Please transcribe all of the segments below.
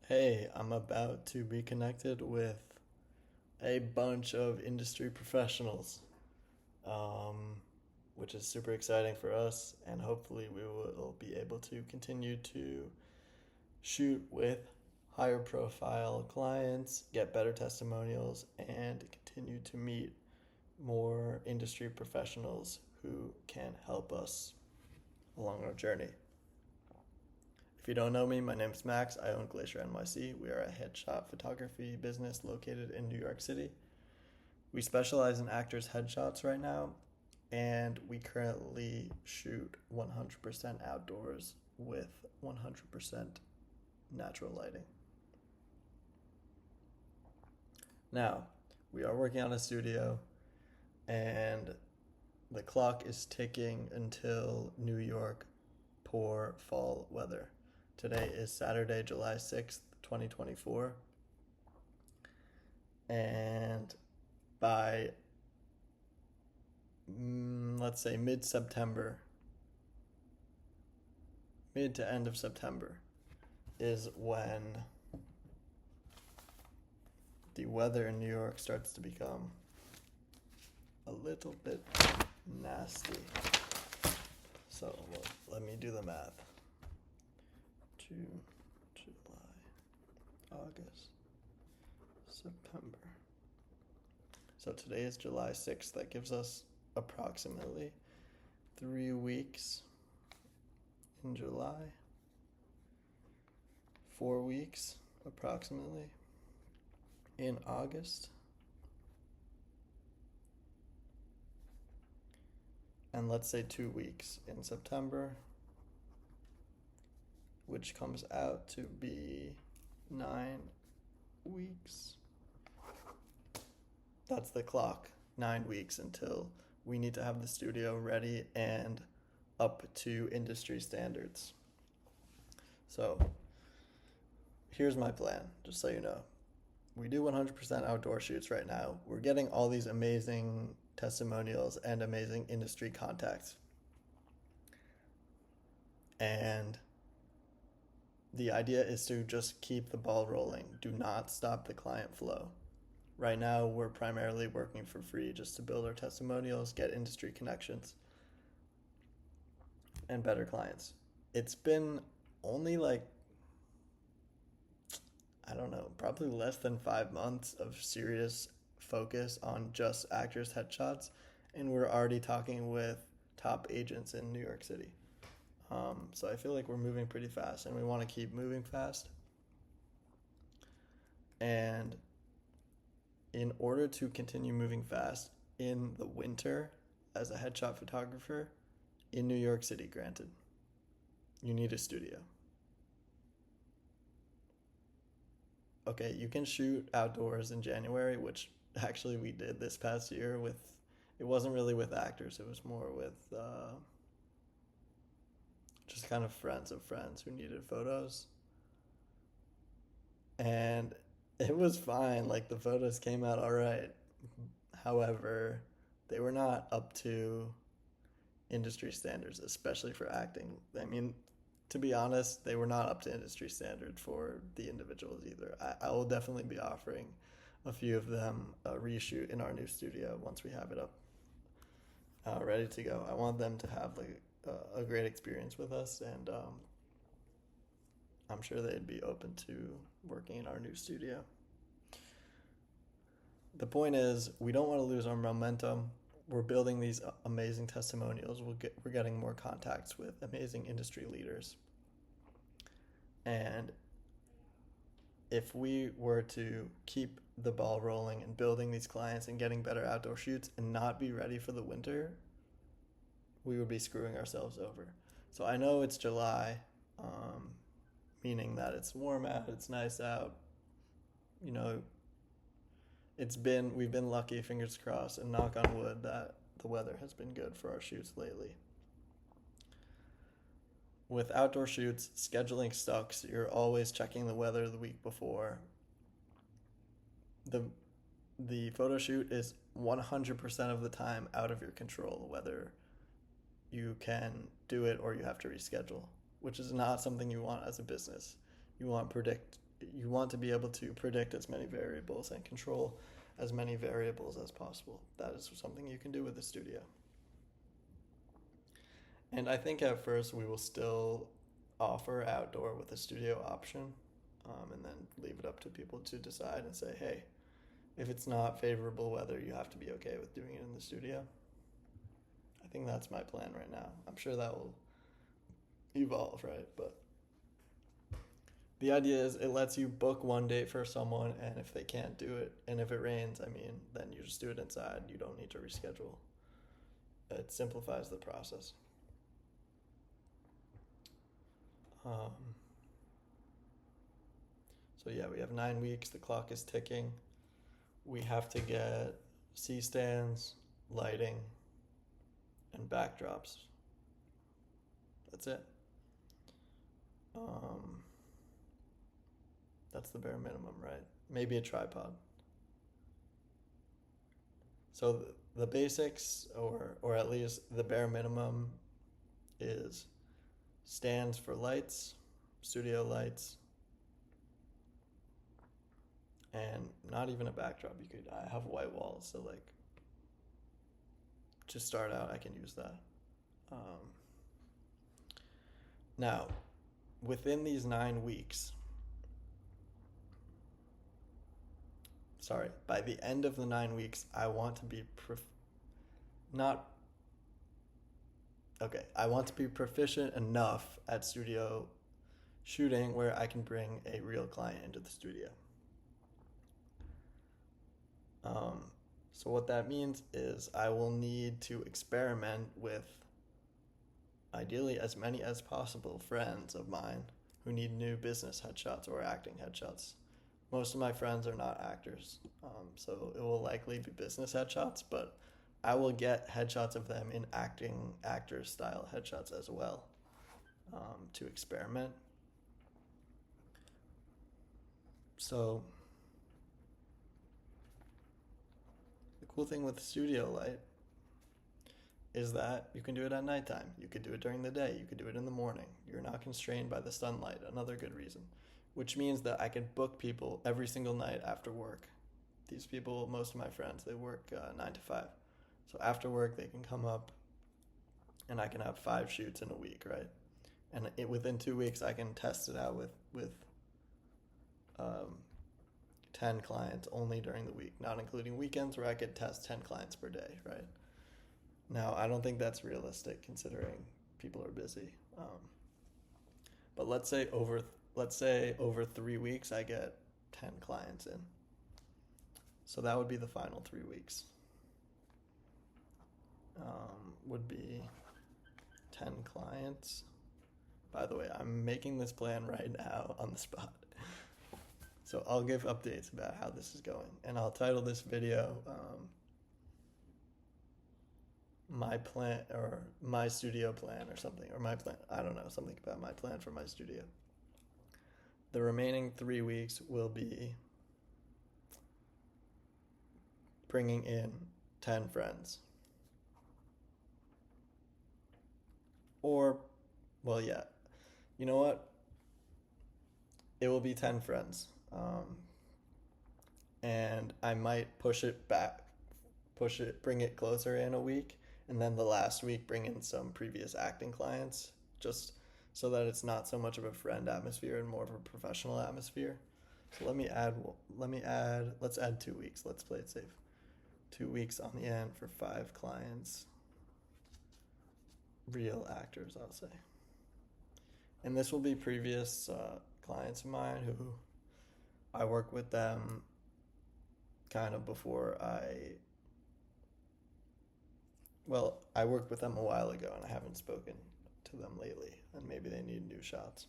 Hey, I'm about to be connected with a bunch of industry professionals, um, which is super exciting for us, and hopefully, we will be able to continue to shoot with higher profile clients, get better testimonials, and continue to meet more industry professionals who can help us along our journey. If you don't know me, my name is Max. I own Glacier NYC. We are a headshot photography business located in New York City. We specialize in actors' headshots right now, and we currently shoot 100% outdoors with 100% natural lighting. Now, we are working on a studio, and the clock is ticking until New York poor fall weather. Today is Saturday, July 6th, 2024. And by, let's say, mid-September, mid to end of September, is when the weather in New York starts to become a little bit nasty. So let me do the math. June, July, August, September. So today is July 6th. That gives us approximately 3 weeks in July, 4 weeks approximately in August, and let's say 2 weeks in September, which comes out to be 9 weeks. That's the clock. 9 weeks until we need to have the studio ready and up to industry standards. So here's my plan, just so you know. We do 100% outdoor shoots right now. We're getting all these amazing testimonials and amazing industry contacts. And the idea is to just keep the ball rolling. Do not stop the client flow. Right now, we're primarily working for free just to build our testimonials, get industry connections, and better clients. It's been only I don't know, probably less than 5 months of serious focus on just actors' headshots, and we're already talking with top agents in New York City. So I feel like we're moving pretty fast, and we want to keep moving fast. And in order to continue moving fast in the winter as a headshot photographer in New York City, granted, you need a studio. Okay, you can shoot outdoors in January, which actually we did this past year it wasn't really with actors, it was more with just kind of friends of friends who needed photos. And it was fine, like the photos came out all right. However, they were not up to industry standards, especially for acting. I mean, to be honest, they were not up to industry standard for the individuals either. I will definitely be offering a few of them a reshoot in our new studio once we have it up ready to go. I want them to have a great experience with us, and I'm sure they'd be open to working in our new studio. The point is, we don't want to lose our momentum. We're building these amazing testimonials. We're getting more contacts with amazing industry leaders. And if we were to keep the ball rolling and building these clients and getting better outdoor shoots and not be ready for the winter, we would be screwing ourselves over. So I know it's July, meaning that it's warm out, it's nice out. You know, we've been lucky, fingers crossed, and knock on wood that the weather has been good for our shoots lately. With outdoor shoots, scheduling sucks. You're always checking the weather the week before. The photo shoot is 100% of the time out of your control, whether you can do it or you have to reschedule, which is not something you want as a business. You want you want to be able to predict as many variables and control as many variables as possible. That is something you can do with the studio. And I think at first we will still offer outdoor with a studio option, and then leave it up to people to decide and say, hey, if it's not favorable weather, you have to be okay with doing it in the studio. I think that's my plan right now. I'm sure that will evolve, right? But the idea is it lets you book one date for someone, and if they can't do it, and if it rains, then you just do it inside. You don't need to reschedule. It simplifies the process. So yeah, we have 9 weeks. The clock is ticking. We have to get C-stands, lighting, and backdrops. That's it. That's the bare minimum, right? Maybe a tripod. So the basics, or at least the bare minimum, is stands for lights, studio lights, and not even a backdrop. I have white walls, so like, to start out, I can use that. Now, within these 9 weeks, by the end of the 9 weeks, I want to be I want to be proficient enough at studio shooting where I can bring a real client into the studio. So what that means is I will need to experiment with, ideally, as many as possible friends of mine who need new business headshots or acting headshots. Most of my friends are not actors, so it will likely be business headshots, but I will get headshots of them in actor style headshots as well, to experiment. So the cool thing with studio light is that you can do it at nighttime. You could do it during the day. You could do it in the morning. You're not constrained by the sunlight, another good reason. Which means that I can book people every single night after work. These people, most of my friends, they work 9 to 5. So after work, they can come up and I can have 5 shoots in a week, right? And within 2 weeks, I can test it out with 10 clients only during the week, not including weekends where I could test 10 clients per day, right? Now, I don't think that's realistic considering people are busy. But let's say over 3 weeks, I get 10 clients in. So that would be the final 3 weeks. Would be 10 clients. By the way, I'm making this plan right now on the spot. So I'll give updates about how this is going. And I'll title this video my plan, or my studio plan, or something, or my plan. I don't know, something about my plan for my studio. The remaining 3 weeks will be bringing in 10 friends. Or, well, yeah, you know what? It will be 10 friends. And I might bring it closer in a week, and then the last week bring in some previous acting clients, just so that it's not so much of a friend atmosphere and more of a professional atmosphere. So let's add 2 weeks. Let's play it safe. 2 weeks on the end for 5 clients. Real actors, I'll say. And this will be previous clients of mine who I worked with them kind of before I worked with them a while ago and I haven't spoken to them lately, and maybe they need new shots.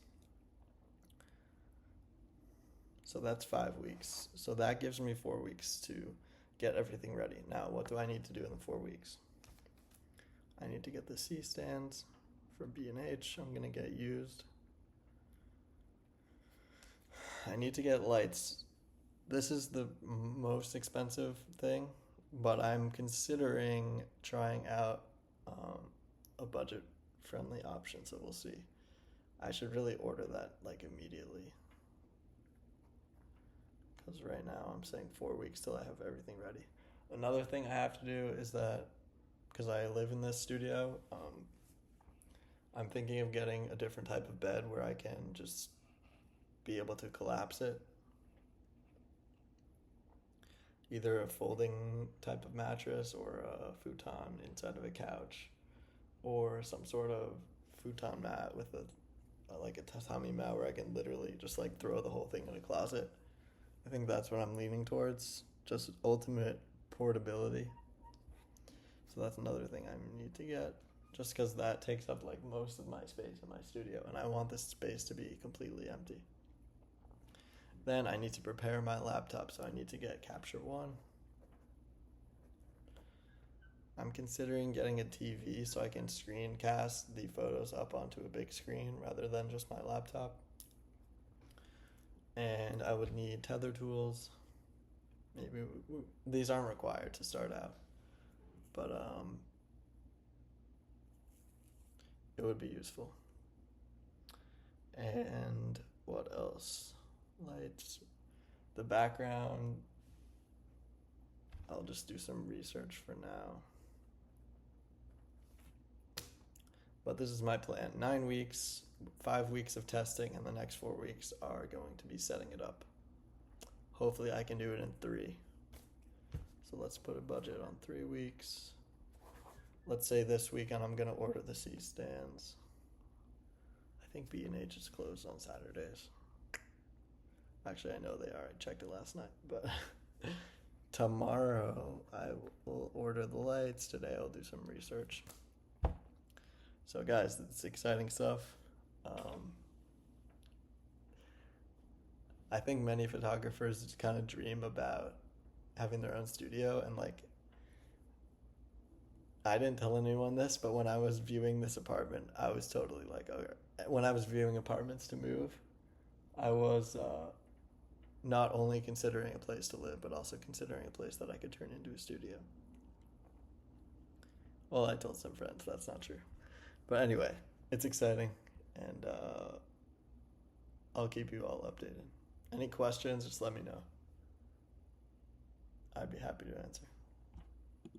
So that's 5 weeks. So that gives me 4 weeks to get everything ready. Now, what do I need to do in the 4 weeks? I need to get the C-stands for B&H. I'm going to get used. I need to get lights. This is the most expensive thing, but I'm considering trying out a budget-friendly option, so we'll see. I should really order that like immediately. because right now I'm saying 4 weeks till I have everything ready. Another thing I have to do is that because I live in this studio, I'm thinking of getting a different type of bed where I can just be able to collapse it. Either a folding type of mattress or a futon inside of a couch, or some sort of futon mat with like a tatami mat where I can literally just like throw the whole thing in a closet. I think that's what I'm leaning towards, just ultimate portability. So that's another thing I need to get, just because that takes up like most of my space in my studio, and I want this space to be completely empty. Then I need to prepare my laptop, so I need to get Capture One. I'm considering getting a TV so I can screencast the photos up onto a big screen rather than just my laptop. And I would need tether tools. Maybe these aren't required to start out, but it would be useful. And what else? Lights, the background. I'll just do some research for now. But this is my plan. 9 weeks, 5 weeks of testing, and the next 4 weeks are going to be setting it up. Hopefully I can do it in 3. So let's put a budget on 3 weeks. Let's say this weekend I'm going to order the C-stands. I think B&H is closed on Saturdays. Actually, I know they are. I checked it last night. But tomorrow I will order the lights. Today I'll do some research. So guys, it's exciting stuff. I think many photographers just kind of dream about having their own studio, and like, I didn't tell anyone this, but when I was viewing this apartment, I was totally like, okay. When I was viewing apartments to move, I was not only considering a place to live, but also considering a place that I could turn into a studio. Well, I told some friends that's not true. But anyway, it's exciting, and I'll keep you all updated. Any questions, just let me know. I'd be happy to answer.